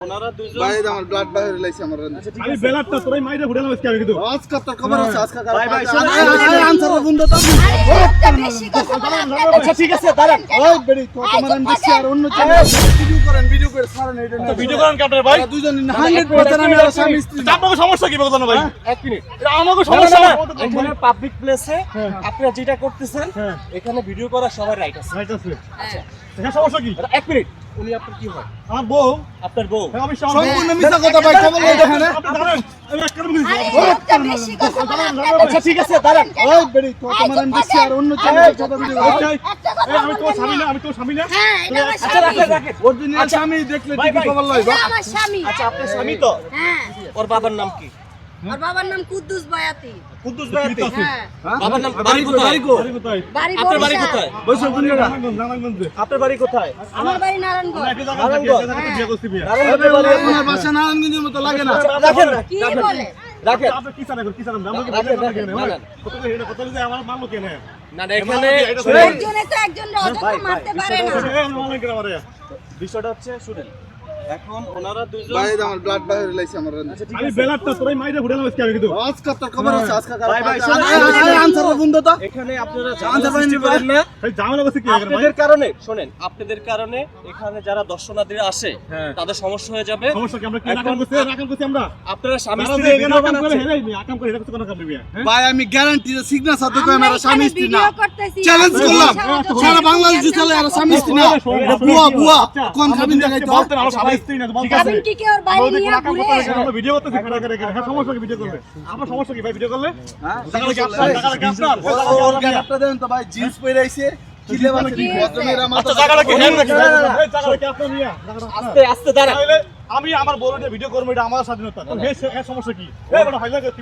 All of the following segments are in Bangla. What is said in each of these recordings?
ওনারা দুইজন ভাই আমার ব্লাড বাইরে লাইছে আমার আমি বেলাটা তোরাই মাইরে ঘুরে নামাজ কি আমি কিন্তু আজকে তোর খবর আছে আজকে ভাই, ভাই, আনসার বন্ধ তো আচ্ছা ঠিক আছে দাঁড়ান ওই বেড়ি তো তোমার আমি দেখছি আর অন্য চ্যানেল ভিডিও করে সারা নেই তো ভিডিও করেন কি আপনারা ভাই দুইজন 100% আমি আর স্বামী স্ত্রী আপনাদের সমস্যা কি বলতো না ভাই এক মিনিট এটা আমাকে সমস্যা না এখানে পাবলিক প্লেসে আপনারা যেটা করতেছেন হ্যাঁ। এখানে ভিডিও করার সবার রাইট আছে রাইট আছে এটা সমস্যা কি এক মিনিট উনি আপনার কি হয় আমার বউ আপনার বউ হ্যাঁ, আমি সম্পূর্ণ মিথ্যা কথা ভাই খবর লই দেখেন আপনি দাঁড়ান আমি এক কারণ বলছি আচ্ছা ঠিক আছে দাঁড়ান ওই বেড়ি তো তোমার আমি দেখছি আর অন্য চ্যানেল সাথে ভিডিও আমি তো স্বামী না হ্যাঁ, এটা আমার আচ্ছা স্বামী। রাখেন রাখেন অরিজিনাল স্বামী দেখলে ভাই, টিভি ভাই। খবর লই এটা আমার স্বামী। আচ্ছা আপনার স্বামী তো হ্যাঁ, ওর বাবার নাম কি ওর বাবার নাম কুদ্দুস বয়াতি। কুদ্দুস বায়াতি হ্যাঁ, বাবার নাম বাড়ি কোথায় বাড়ি বাড়ি কোথায় বাড়ি আপনার বাড়ি বরিশাল। কোথায় বৈশাখ কোন জায়গা নারায়ণগঞ্জে আপনার বাড়ি কোথায় আমার বাড়ি নারায়ণগঞ্জ। একই জায়গায় বিয়ে করছি বিয়ে আপনার বাসা নারায়ণগঞ্জের মতো লাগে না রাখেন কি বলে? রাখেন আপনি কি জানেন কি জানেন আমরা কি রাখেন, ভিডিও রাখেন, কেন না, ভাই না। কত করে এটা কত করে আমার মানলো কেন না না এখানে এটা শুনেন, একজনে তো একজনের অযথা ভাই, মারতে পারে না। অনলাইন করে মারে বিষয়টা হচ্ছে শুনেন এখন ওনারা দুইজন ভাই আমার ব্লাড বাইরে লাইছে আমার আমি বেলাটা তোরাই মাইরে ঘুরে নামাজ কি আমি কিন্তু আজকে তোর খবর আছে আজকে ভাই, ভাই, আনসার বন্ধ তো এখানে আপনারা আনসার ঝামেলা সৃষ্টি করেন না এই ঝামেলা করছে কি এখানে ভাই আপনাদের কারণে শুনেন আপনাদের কারণে এখানে যারা দর্শনার্থীরা আসে হ্যাঁ। তাদের সমস্যা হয়ে যাবে সমস্যা কি আমরা কি এখন- রাখাল করছি আমরা আপনারা স্বামী তারা স্ত্রী যে এখানে ভিডিও আকাম করে বানাচ্ছেন হেরাই নি আকাম করে এটা কোনো কাম দিবি হ্যাঁ ভাই আমি গ্যারান্টি সিগনেচার তো কই আমরা আমার স্বামী এখানে স্ত্রী না ভিডিও করতেছি। চ্যালেঞ্জ করলাম সারা বাংলাদেশ চলে আর স্বামী স্ত্রী না এটা বুয়া বুয়া কোন খাবিন দেখাই তো বলতেন আমার সবাই স্ত্রী না তো বলতে খাবেন কি কেউ ওর বাড়ি নিয়ে ঘুরে? আমরা ভিডিও করতেছি খাড়া করে হ্যাঁ সমস্যা কি ভিডিও করলে আমার সমস্যা কি ভাই ভিডিও করলে হ্যাঁ টাকা কি আপনার টাকা কি আপনার ওর গ্যারান্টি দেন তো ভাই জিন্স পরে আইছে কি লেবাস কি ভদ্রমেরা আচ্ছা মাথা টাকাটা কি হ্যাঁ নাকি না, না, না। এই টাকাটা কি আপনার নিয়া আস্তে আস্তে দাঁড়ান তাহলে আমি আমার বড়টা ভিডিও করব এটা আমার স্বাধীনতা তো হে সমস্যা কি এই বড় হাইলা করতে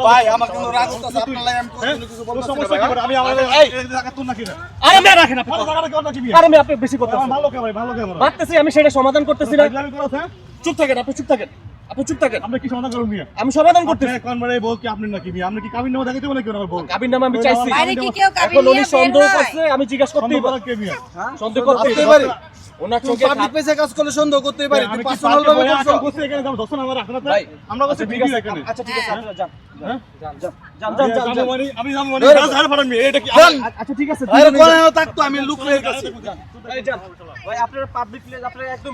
ভাই আমার কোনো রাগ হচ্ছে আপনার লাই আমি কোনো কিছু বলতে সমস্যা কি আমি আমার এই। এই টাকা তুই নাকি না আরে আমি রাখেন না ভালো টাকাটা কি অন্য কি আর আমি আপনি বেশি করতেছেন আমার ভালো কে ভাই ভালো কে আমার মারতেছি আমি সেটা সমাধান করতেছি না আমি করছ হ্যাঁ চুপ থাকেন আপনি চুপ থাকেন আপনি চুপ থাকেন আপনি কি সমাধান করুন মিয়া আমি সমাধান করতেছি আপনি কোন মানে বউ কি আপনি নাকি মিয়া আপনি কি কাবিন নামা দেখাইতে বলে কি আমার বউ কাবির নামে আমি চাইছি বাইরে কি কেউ কাবিন এখন উনি নিয়ে বের সন্দেহ হয়? করছে আমি জিজ্ঞাসা করতেই সন্দেহ পারি করা কে মিয়া সন্দেহ করতেই করতেই পারি পারি। ওনার তুমি চোখে পাবলিক পেজে কাজ করলে সন্দেহ করতেই পারি আমি তুই কি পার্সোনাল পার্সোনাল ভাবে ভাবে করছো করছি এখানে যাও দর্শন আমার রাখনা ভাই, আমরা কাছে ঠিক ভিডিও আছে এখানে আচ্ছা ঠিক আছে আপনারা যান হ্যাঁ যান যান যান যান যান যান আমি যাবো মানে ধার ফাটান মিয়া এটা কি আচ্ছা ঠিক আছে আরে কোন থাকতো আমি লুক লের কাছে এই যান ভাই আপনারা পাবলিক প্লেস আপনারা একদম